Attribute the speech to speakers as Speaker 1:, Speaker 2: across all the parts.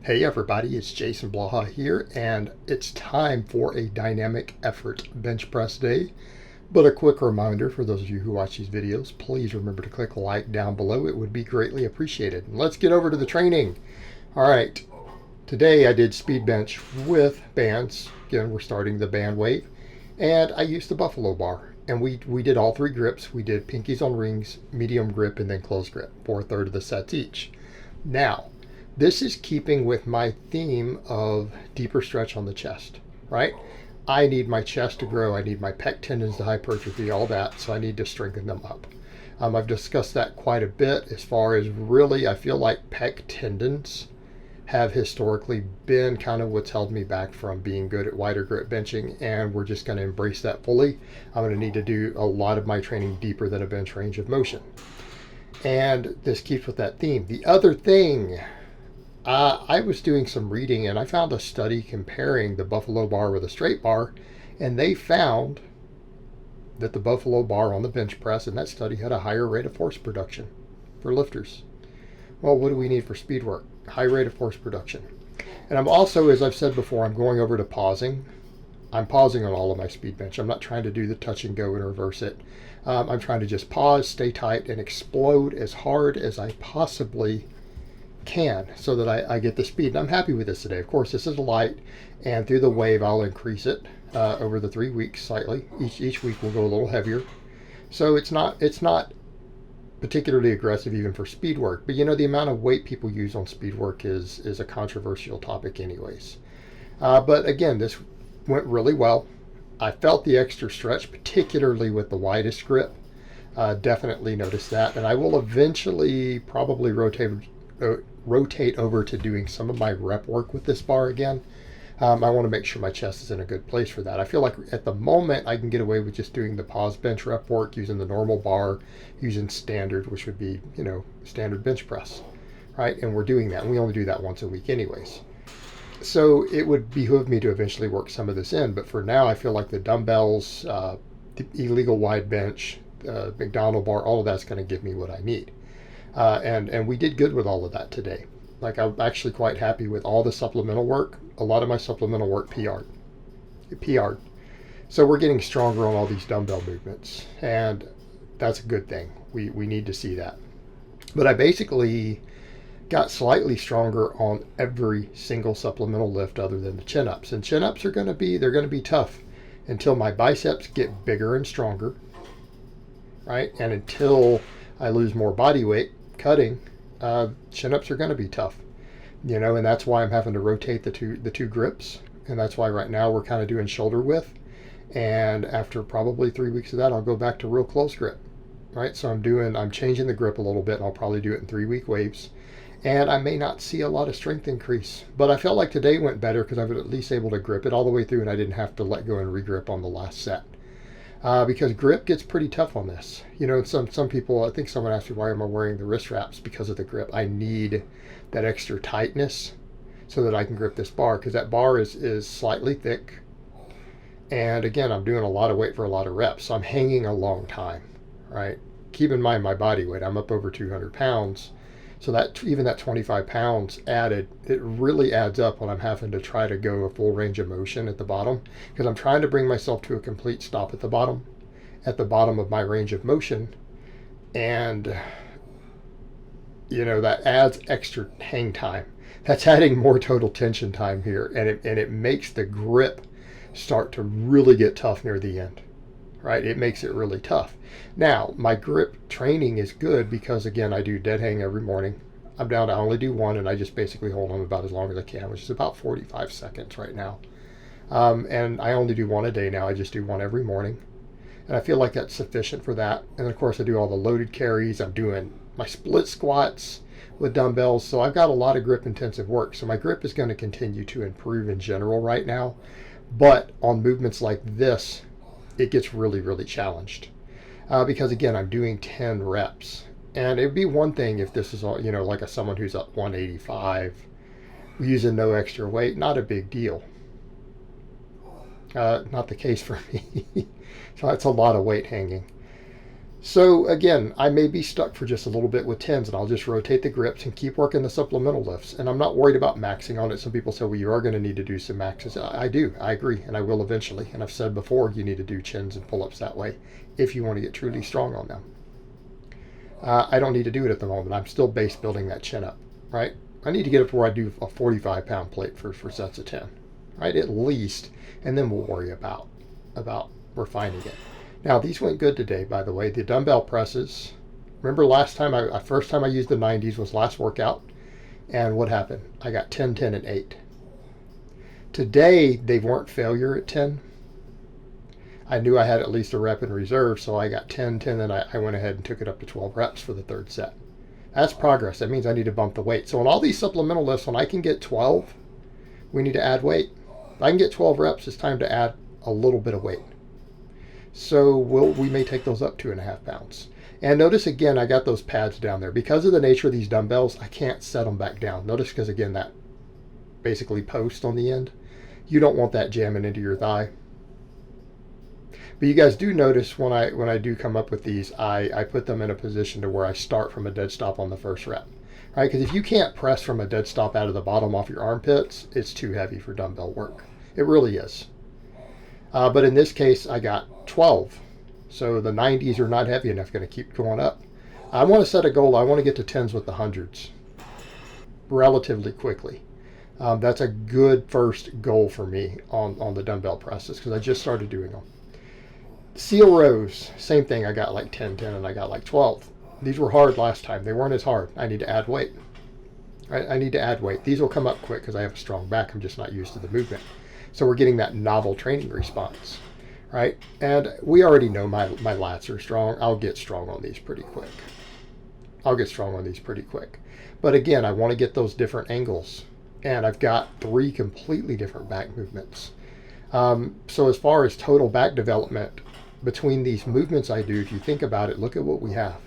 Speaker 1: Hey everybody, it's Jason Blaha here, and it's time for a dynamic effort bench press day. But a quick reminder for those of you who watch these videos, please remember to click like down below. It would be greatly appreciated. Let's get over to the training. All right, today I did speed bench with bands. Again, we're starting the band wave, and I used the buffalo bar. And we did all three grips. We did pinkies on rings, medium grip, and then close grip for a third of the sets each. Now, this is keeping with my theme of deeper stretch on the chest, right? I need my chest to grow. I need my pec tendons to hypertrophy, all that. So I need to strengthen them up. I've discussed that quite a bit as far as really, I feel like pec tendons have historically been kind of what's held me back from being good at wider grip benching. And we're just going to embrace that fully. I'm going to need to do a lot of my training deeper than a bench range of motion. And this keeps with that theme. The other thing, I was doing some reading and I found a study comparing the buffalo bar with a straight bar, and they found that the buffalo bar on the bench press in that study had a higher rate of force production for lifters. Well, what do we need for speed work? High rate of force production. And I'm also, as I've said before, I'm going over to pausing. I'm pausing on all of my speed bench. I'm not trying to do the touch and go and reverse it. I'm trying to just pause, stay tight, and explode as hard as I possibly can so that I get the speed. And I'm happy with this today. Of course, this is light, and through the wave I'll increase it over the 3 weeks slightly. Each week will go a little heavier. So it's not particularly aggressive even for speed work. But you know, the amount of weight people use on speed work is a controversial topic anyways. But again, this went really well. I felt the extra stretch, particularly with the widest grip. Definitely noticed that. And I will eventually probably rotate over to doing some of my rep work with this bar again. I want to make sure my chest is in a good place for that. I feel like at the moment I can get away with just doing the pause bench rep work, using the normal bar, using standard, which would be, standard bench press, right? And we're doing that. And we only do that once a week anyways. So it would behoove me to eventually work some of this in. But for now, I feel like the dumbbells, the illegal wide bench, McDonald bar, all of that's going to give me what I need. And we did good with all of that today. Like, I'm actually quite happy with all the supplemental work. A lot of my supplemental work PR'd. So we're getting stronger on all these dumbbell movements, and that's a good thing. We need to see that. But I basically got slightly stronger on every single supplemental lift other than the chin-ups. And chin-ups are going to be tough until my biceps get bigger and stronger, right? And until I lose more body weight cutting, chin-ups are going to be tough, and that's why I'm having to rotate the two grips, and that's why right now we're kind of doing shoulder width, and after probably 3 weeks of that I'll go back to real close grip, right? So I'm changing the grip a little bit, and I'll probably do it in 3-week waves, and I may not see a lot of strength increase, but I felt like today went better because I was at least able to grip it all the way through, and I didn't have to let go and re-grip on the last set. Because grip gets pretty tough on this. Some people, I think someone asked me, why am I wearing the wrist wraps? Because of the grip. I need that extra tightness so that I can grip this bar, because that bar is slightly thick. And again, I'm doing a lot of weight for a lot of reps, so I'm hanging a long time, right? Keep in mind my body weight. I'm up over 200 pounds. So that even that 25 pounds added, it really adds up when I'm having to try to go a full range of motion at the bottom, because I'm trying to bring myself to a complete stop at the bottom of my range of motion. And, that adds extra hang time. That's adding more total tension time here. And it makes the grip start to really get tough near the end, right? It makes it really tough. Now, my grip training is good because, again, I do dead hang every morning. I'm down to only do one, and I just basically hold on about as long as I can, which is about 45 seconds right now. And I only do one a day now. I just do one every morning. And I feel like that's sufficient for that. And, of course, I do all the loaded carries. I'm doing my split squats with dumbbells. So I've got a lot of grip-intensive work. So my grip is going to continue to improve in general right now. But on movements like this, it gets really, really challenged. Because again, I'm doing 10 reps, and it'd be one thing if this is all, like someone who's up 185 using no extra weight, not a big deal. Not the case for me. So that's a lot of weight hanging. So again, I may be stuck for just a little bit with 10s, and I'll just rotate the grips and keep working the supplemental lifts. And I'm not worried about maxing on it. Some people say, well, you are going to need to do some maxes. I do. I agree. And I will eventually. And I've said before, you need to do chins and pull-ups that way if you want to get truly strong on them. I don't need to do it at the moment. I'm still base building that chin up, right? I need to get up where I do a 45-pound plate for sets of 10, right? At least. And then we'll worry about refining it. Now, these went good today, by the way. The dumbbell presses. Remember last time, first time I used the 90s was last workout. And what happened? I got 10, 10, and 8. Today, they weren't failure at 10. I knew I had at least a rep in reserve, so I got 10, 10, and I went ahead and took it up to 12 reps for the third set. That's progress. That means I need to bump the weight. So on all these supplemental lifts, when I can get 12, we need to add weight. If I can get 12 reps, it's time to add a little bit of weight. So we may take those up 2.5 pounds. And notice again, I got those pads down there. Because of the nature of these dumbbells, I can't set them back down. Notice because again, that basically post on the end, you don't want that jamming into your thigh. But you guys do notice when I do come up with these, I put them in a position to where I start from a dead stop on the first rep. Right? Because if you can't press from a dead stop out of the bottom off your armpits, it's too heavy for dumbbell work. It really is. But in this case, I got 12. So the 90s are not heavy enough, going to keep going up. I want to set a goal. I want to get to 10s with the 100s relatively quickly. That's a good first goal for me on the dumbbell presses because I just started doing them. Seal rows, same thing. I got like 10, 10, and I got like 12. These were hard last time. They weren't as hard. I need to add weight. I need to add weight. These will come up quick because I have a strong back. I'm just not used to the movement. So we're getting that novel training response, right? And we already know my lats are strong. I'll get strong on these pretty quick. But again, I want to get those different angles. And I've got 3 completely different back movements. So as far as total back development between these movements I do, if you think about it, look at what we have.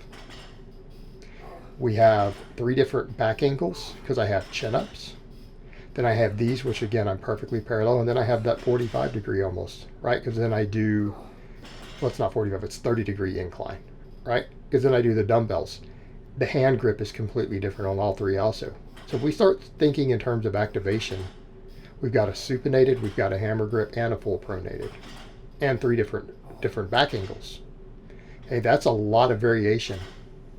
Speaker 1: We have 3 different back angles because I have chin-ups. Then I have these, which again, I'm perfectly parallel. And then I have that 45 degree almost, right? Because then I do, well, it's not 45, it's 30 degree incline, right? Because then I do the dumbbells. The hand grip is completely different on all 3 also. So if we start thinking in terms of activation, we've got a supinated, we've got a hammer grip, and a full pronated. And 3 different back angles. Hey, that's a lot of variation.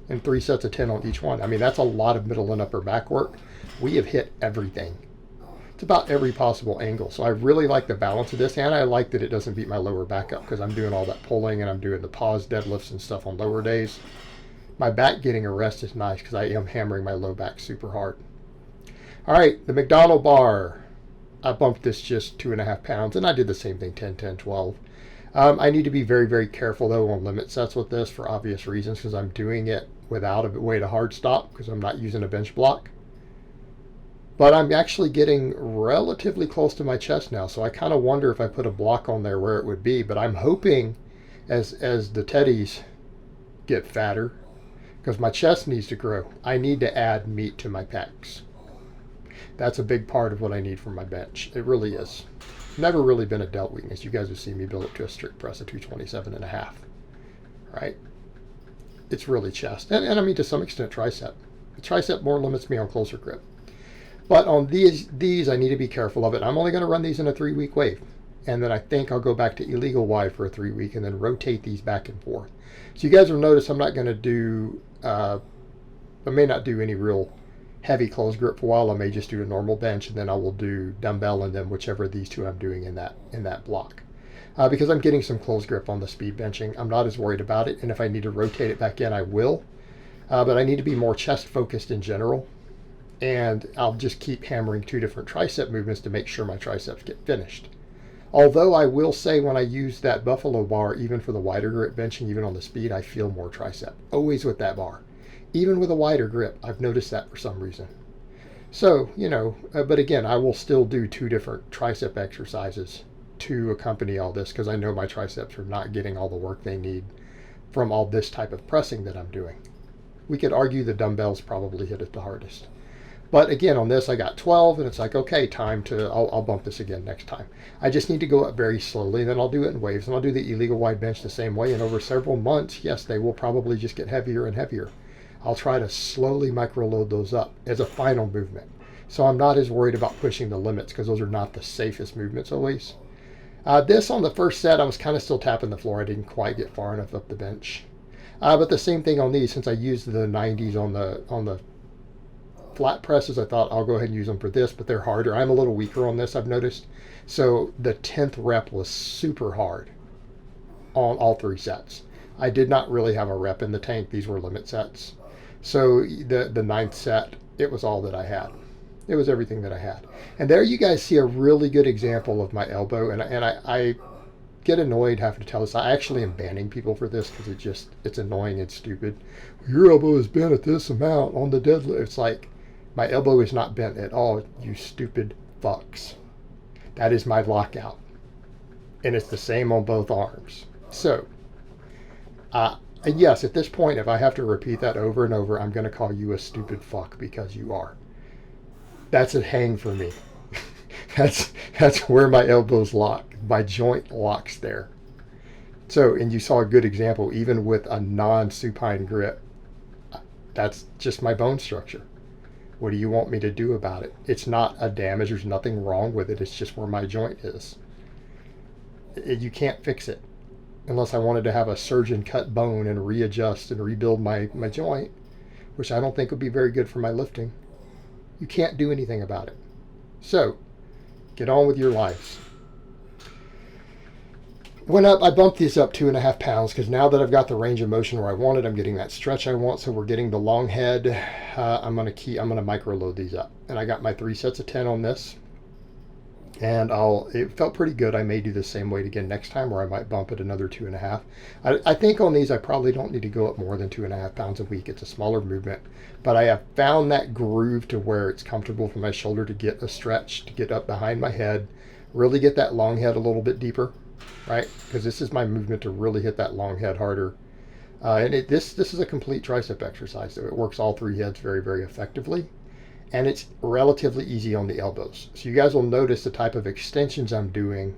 Speaker 1: And 3 sets of 10 on each one. I mean, that's a lot of middle and upper back work. We have hit everything. It's about every possible angle. So I really like the balance of this, and I like that it doesn't beat my lower back up because I'm doing all that pulling and I'm doing the pause deadlifts and stuff on lower days. My back getting a rest is nice because I am hammering my low back super hard. All right, the McDonald bar. I bumped this just 2.5 pounds, and I did the same thing, 10, 10, 12. I need to be very, very careful, though, on limit sets with this for obvious reasons because I'm doing it without a way to hard stop because I'm not using a bench block. But I'm actually getting relatively close to my chest now, so I kind of wonder if I put a block on there where it would be. But I'm hoping as the teddies get fatter, because my chest needs to grow, I need to add meat to my pecs. That's a big part of what I need for my bench. It really is. Never really been a delt weakness. You guys have seen me build up to a strict press of 227.5, right? It's really chest. And I mean, to some extent, tricep. The tricep more limits me on closer grip. But on these, I need to be careful of it. I'm only going to run these in a 3-week wave. And then I think I'll go back to illegal wide for a 3-week and then rotate these back and forth. So you guys will notice I'm not going to do, I may not do any real heavy close grip for a while. I may just do a normal bench and then I will do dumbbell and then whichever of these 2 I'm doing in that block. Because I'm getting some close grip on the speed benching. I'm not as worried about it. And if I need to rotate it back in, I will. But I need to be more chest focused in general. And I'll just keep hammering 2 different tricep movements to make sure my triceps get finished. Although I will say when I use that buffalo bar, even for the wider grip benching, even on the speed, I feel more tricep. Always with that bar. Even with a wider grip, I've noticed that for some reason. So, but again, I will still do 2 different tricep exercises to accompany all this because I know my triceps are not getting all the work they need from all this type of pressing that I'm doing. We could argue the dumbbells probably hit it the hardest. But again, on this, I got 12, and it's like, okay, I'll bump this again next time. I just need to go up very slowly, and then I'll do it in waves, and I'll do the illegal wide bench the same way. And over several months, yes, they will probably just get heavier and heavier. I'll try to slowly micro-load those up as a final movement. So I'm not as worried about pushing the limits, because those are not the safest movements always. This on the first set, I was kind of still tapping the floor. I didn't quite get far enough up the bench. But the same thing on these, since I used the 90s on the flat presses, I thought I'll go ahead and use them for this, but they're harder. I'm a little weaker on this, I've noticed. So the 10th rep was super hard on all 3 sets. I did not really have a rep in the tank. These were limit sets. So the 9th set, it was all that I had. It was everything that I had. And there you guys see a really good example of my elbow. And I get annoyed having to tell this. I actually am banning people for this because it's annoying and stupid. Your elbow is bent at this amount on the deadlift. It's like, my elbow is not bent at all, you stupid fucks. That is my lockout. And it's the same on both arms. So, yes, at this point, if I have to repeat that over and over, I'm going to call you a stupid fuck because you are. That's a hang for me. That's where my elbows lock. My joint locks there. So, and you saw a good example, even with a non-supine grip. That's just my bone structure. What do you want me to do about it? It's not a damage. There's nothing wrong with it. It's just where my joint is. You can't fix it. Unless I wanted to have a surgeon cut bone and readjust and rebuild my joint, which I don't think would be very good for my lifting. You can't do anything about it. So, get on with your lives. I bumped these up 2.5 pounds because now that I've got the range of motion where I want it, I'm getting that stretch I want. So we're getting the long head. I'm gonna micro load these up, and I got my 3 sets of 10 on this. And it felt pretty good. I may do the same weight again next time, where I might bump it another 2.5. I think on these I probably don't need to go up more than 2.5 pounds a week. It's a smaller movement, but I have found that groove to where it's comfortable for my shoulder to get a stretch, to get up behind my head, really get that long head a little bit deeper. Right, because this is my movement to really hit that long head harder. This is a complete tricep exercise. So it works all 3 heads very, very effectively. And it's relatively easy on the elbows. So you guys will notice the type of extensions I'm doing.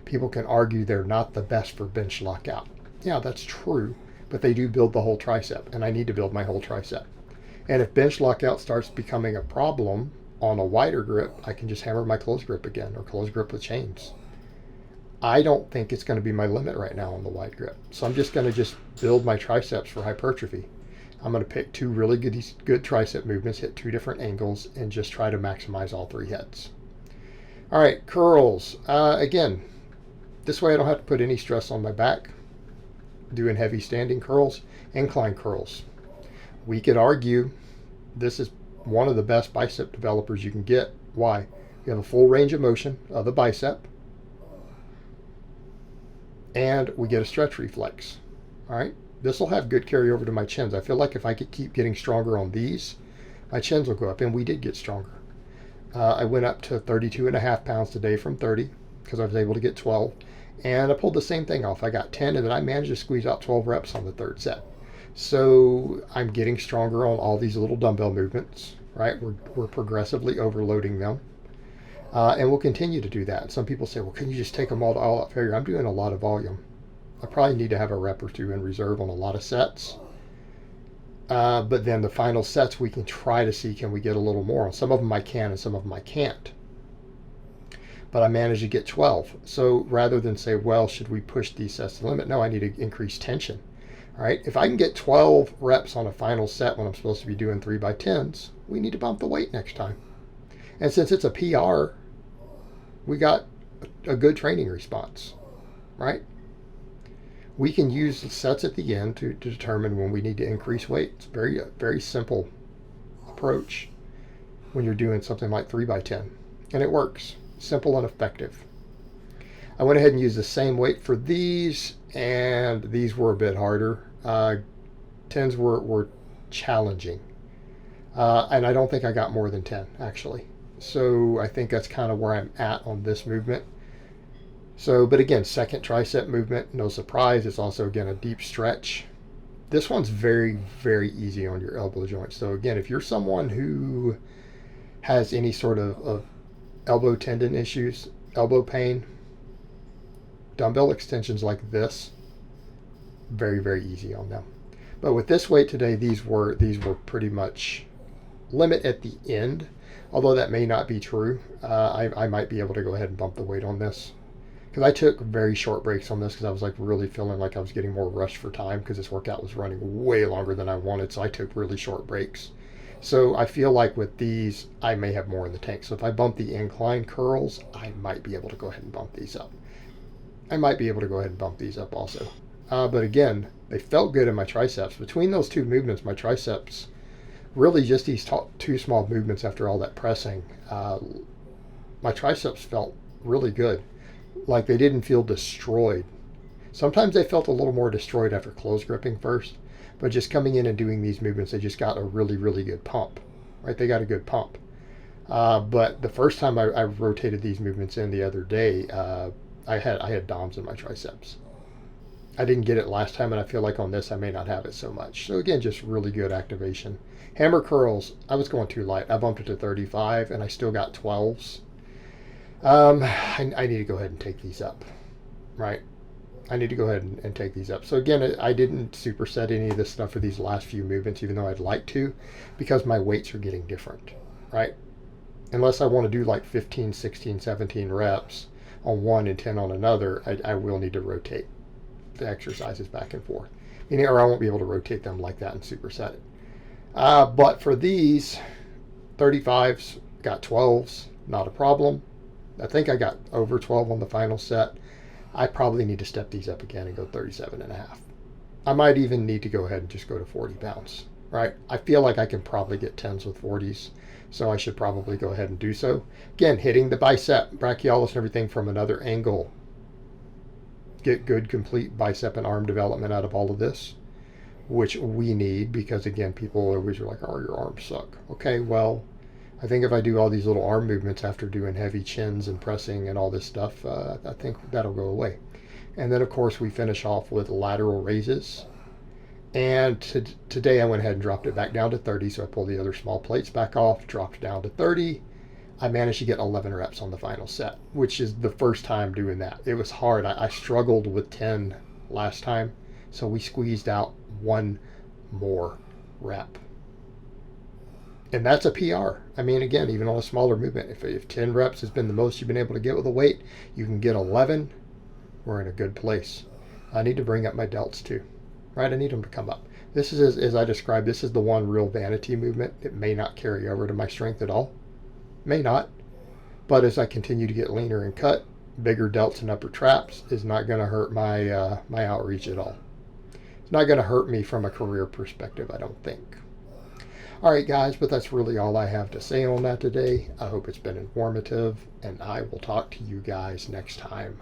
Speaker 1: People can argue they're not the best for bench lockout. Yeah, that's true. But they do build the whole tricep. And I need to build my whole tricep. And if bench lockout starts becoming a problem on a wider grip, I can just hammer my close grip again, or close grip with chains. I don't think it's going to be my limit right now on the wide grip. So I'm just going to build my triceps for hypertrophy. I'm going to pick 2 really good tricep movements, hit 2 different angles, and just try to maximize all 3 heads. All right, curls. Again, this way I don't have to put any stress on my back. Doing heavy standing curls, incline curls. We could argue this is one of the best bicep developers you can get. Why? You have a full range of motion of the bicep. And we get a stretch reflex. All right, this will have good carryover to my chins. I feel like if I could keep getting stronger on these, my chins will go up, and we did get stronger. I went up to 32.5 pounds today from 30 because I was able to get 12, and I pulled the same thing off. I got 10, and then I managed to squeeze out 12 reps on the 3rd set. So I'm getting stronger on all these little dumbbell movements. Right, we're progressively overloading them. And we'll continue to do that. Some people say, well, can you just take them all out failure? I'm doing a lot of volume. I probably need to have a rep or 2 in reserve on a lot of sets. But then the final sets, we can try to see, can we get a little more? Some of them I can and some of them I can't. But I managed to get 12. So rather than say, well, should we push these sets to the limit? No, I need to increase tension. All right, if I can get 12 reps on a final set when I'm supposed to be doing 3x10s, we need to bump the weight next time. And since it's a PR, we got a good training response, right? We can use the sets at the end to determine when we need to increase weight. It's a very simple approach when you're doing something like 3x10, and it works. Simple and effective. I went ahead and used the same weight for these, and these were a bit harder. 10s were challenging, and I don't think I got more than 10 actually. So I think that's kind of where I'm at on this movement. So, but again, second tricep movement, no surprise. It's also, again, a deep stretch. This one's very, very easy on your elbow joint. So again, if you're someone who has any sort of elbow tendon issues, elbow pain, dumbbell extensions like this, very, very easy on them. But with this weight today, these were pretty much limit at the end, although that may not be true. I might be able to go ahead and bump the weight on this, because I took very short breaks on this because I was like really feeling like I was getting more rushed for time because this workout was running way longer than I wanted, so I took really short breaks. So I feel like with these, I may have more in the tank. So if I bump the incline curls, I might be able to go ahead and bump these up. I might be able to go ahead and bump these up also. But again, they felt good in my triceps. Between those two movements, my triceps, really just these two small movements after all that pressing, my triceps felt really good. Like they didn't feel destroyed. Sometimes they felt a little more destroyed after close gripping first, but just coming in and doing these movements, they just got a really, really good pump, right? They got a good pump. But the first time I rotated these movements in the other day, I had DOMs in my triceps. I didn't get it last time, and I feel like on this I may not have it so much. So again, just really good activation. Hammer curls, I was going too light. I bumped it to 35, and I still got 12s. I need to go ahead and take these up, right? I need to go ahead and take these up. So again, I didn't superset any of this stuff for these last few movements, even though I'd like to, because my weights are getting different, right? Unless I want to do like 15, 16, 17 reps on one and 10 on another, I will need to rotate the exercises back and forth, meaning, or I won't be able to rotate them like that and superset it. But for these 35s, got 12s, not a problem. I think I got over 12 on the final set. I probably need to step these up again and go 37 and a half. I might even need to go ahead and just go to 40 pounds, right? I feel like I can probably get 10s with 40s, so I should probably go ahead and do so. Again, hitting the bicep, brachialis and everything from another angle. Get good, complete bicep and arm development out of all of this, which we need, because again, people always are like, oh, your arms suck. Okay, well, I think if I do all these little arm movements after doing heavy chins and pressing and all this stuff, I think that'll go away. And then, of course, we finish off with lateral raises. And today I went ahead and dropped it back down to 30, so I pulled the other small plates back off, dropped down to 30. I managed to get 11 reps on the final set, which is the first time doing that. It was hard. I struggled with 10 last time, so we squeezed out one more rep. And that's a PR. I mean, again, even on a smaller movement, if 10 reps has been the most you've been able to get with a weight, you can get 11, we're in a good place. I need to bring up my delts too, right? I need them to come up. This is, as I described, this is the one real vanity movement. It may not carry over to my strength at all. May not. But as I continue to get leaner and cut, bigger delts and upper traps is not going to hurt my my outreach at all. It's not going to hurt me from a career perspective, I don't think. All right, guys, but that's really all I have to say on that today. I hope it's been informative, and I will talk to you guys next time.